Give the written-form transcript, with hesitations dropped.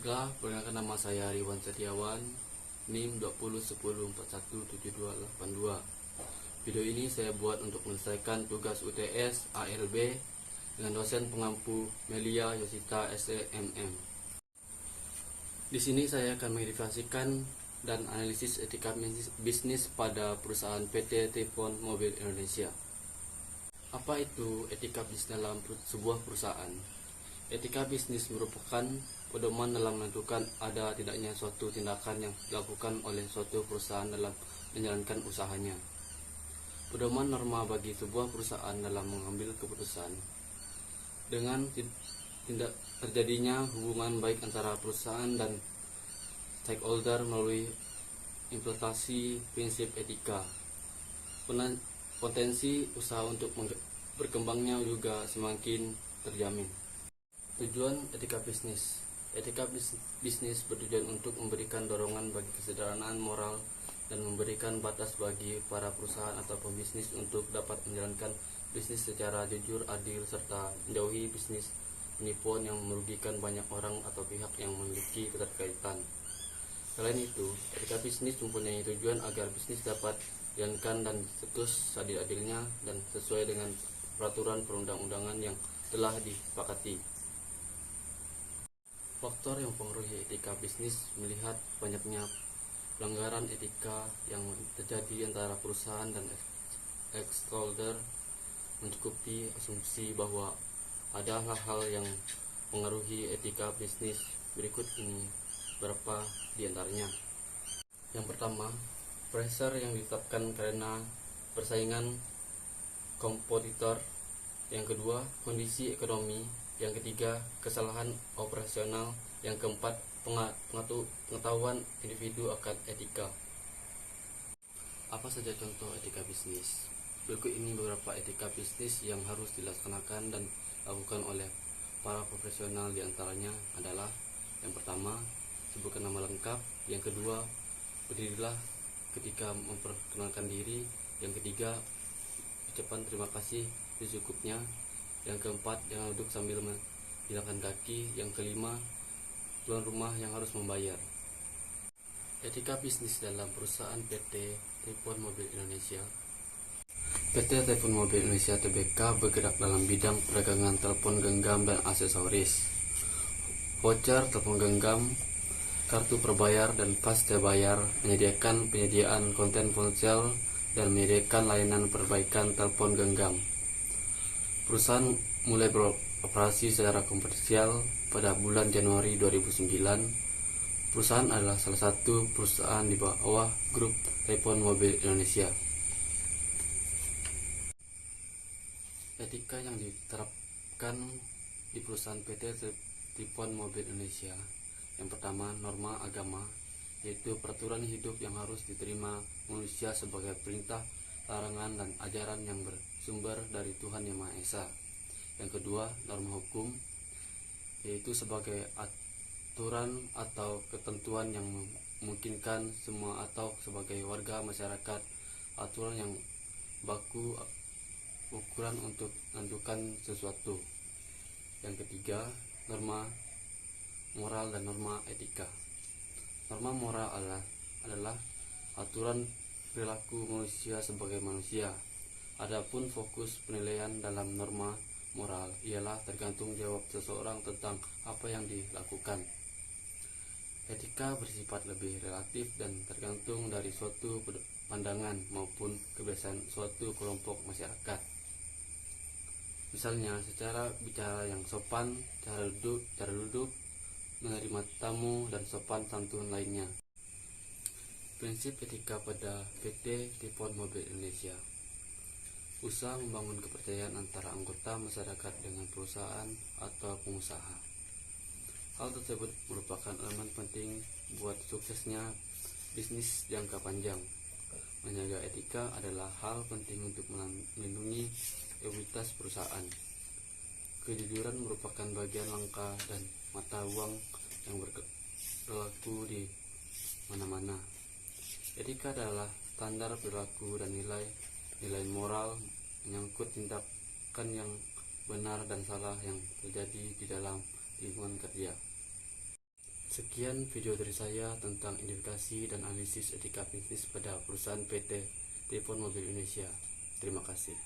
Baiklah, perkenalkan nama saya Riwan Setiawan, NIM 2010417282. Video ini saya buat untuk menyelesaikan tugas UTS ALB dengan dosen pengampu Melia Yosita SEMM. Di sini saya akan mengverifikasikan dan analisis etika bisnis pada perusahaan PT Telepon Mobil Indonesia. Apa itu etika bisnis dalam sebuah perusahaan? Etika bisnis merupakan pedoman dalam menentukan ada tidaknya suatu tindakan yang dilakukan oleh suatu perusahaan dalam menjalankan usahanya. Pedoman norma bagi sebuah perusahaan dalam mengambil keputusan. Dengan tidak terjadinya hubungan baik antara perusahaan dan stakeholder melalui implementasi prinsip etika, potensi usaha untuk berkembangnya juga semakin terjamin. Tujuan etika bisnis. Etika bisnis bertujuan untuk memberikan dorongan bagi kesederhanaan moral dan memberikan batas bagi para perusahaan atau pembisnis untuk dapat menjalankan bisnis secara jujur, adil, serta menjauhi bisnis penipuan yang merugikan banyak orang atau pihak yang memiliki keterkaitan. Selain itu, etika bisnis mempunyai tujuan agar bisnis dapat dijalankan dan terus seadil-adilnya dan sesuai dengan peraturan perundang-undangan yang telah disepakati. Faktor yang mempengaruhi etika bisnis melihat banyaknya pelanggaran etika yang terjadi antara perusahaan dan stakeholder, mencukupi asumsi bahwa ada hal-hal yang mengaruhi etika bisnis. Berikut ini beberapa di antaranya. Yang pertama, pressure yang ditetapkan karena persaingan kompetitor. Yang kedua, kondisi ekonomi. Yang ketiga, kesalahan operasional. Yang keempat, pengetahuan individu akan etika. Apa saja contoh etika bisnis? Berikut ini beberapa etika bisnis yang harus dilaksanakan dan dilakukan oleh para profesional. Di antaranya adalah: yang pertama, sebutkan nama lengkap. Yang kedua, berdirilah ketika memperkenalkan diri. Yang ketiga, ucapan terima kasih secukupnya. Yang keempat, jangan duduk sambil menghilangkan kaki. Yang kelima, tuan rumah yang harus membayar. Etika bisnis dalam perusahaan PT Telepon Mobil Indonesia. PT Telepon Mobil Indonesia Tbk bergerak dalam bidang perdagangan telepon genggam dan aksesoris, voucher telepon genggam, kartu perbayar dan pasca bayar, penyediaan konten ponsel, dan menyediakan layanan perbaikan telepon genggam. Perusahaan mulai beroperasi secara komersial pada bulan Januari 2009. Perusahaan adalah salah satu perusahaan di bawah grup Telepon Mobil Indonesia. Etika yang diterapkan di perusahaan PT Telepon Mobil Indonesia. Yang pertama, norma agama, yaitu peraturan hidup yang harus diterima manusia sebagai perintah, larangan, dan ajaran yang bersumber dari Tuhan Yang Maha Esa. Yang kedua, norma hukum, yaitu sebagai aturan atau ketentuan yang memungkinkan semua atau sebagai warga masyarakat aturan yang baku ukuran untuk menentukan sesuatu. Yang ketiga, norma moral dan norma etika. Norma moral adalah aturan perilaku manusia sebagai manusia. Adapun fokus penilaian dalam norma moral ialah tergantung jawab seseorang tentang apa yang dilakukan. Etika bersifat lebih relatif dan tergantung dari suatu pandangan maupun kebiasaan suatu kelompok masyarakat. Misalnya, secara bicara yang sopan, cara duduk, menerima tamu, dan sopan santun lainnya. Prinsip etika pada PT Telepon Mobil Indonesia. Usaha membangun kepercayaan antara anggota masyarakat dengan perusahaan atau pengusaha. Hal tersebut merupakan elemen penting buat suksesnya bisnis jangka panjang. Menjaga etika adalah hal penting untuk melindungi integritas perusahaan. Kejujuran merupakan bagian langka dan mata uang yang berlaku di mana-mana. Etika adalah standar perilaku dan nilai moral menyangkut tindakan yang benar dan salah yang terjadi di dalam lingkungan kerja. Sekian video dari saya tentang identifikasi dan analisis etika bisnis pada perusahaan PT Telepon Mobil Indonesia. Terima kasih.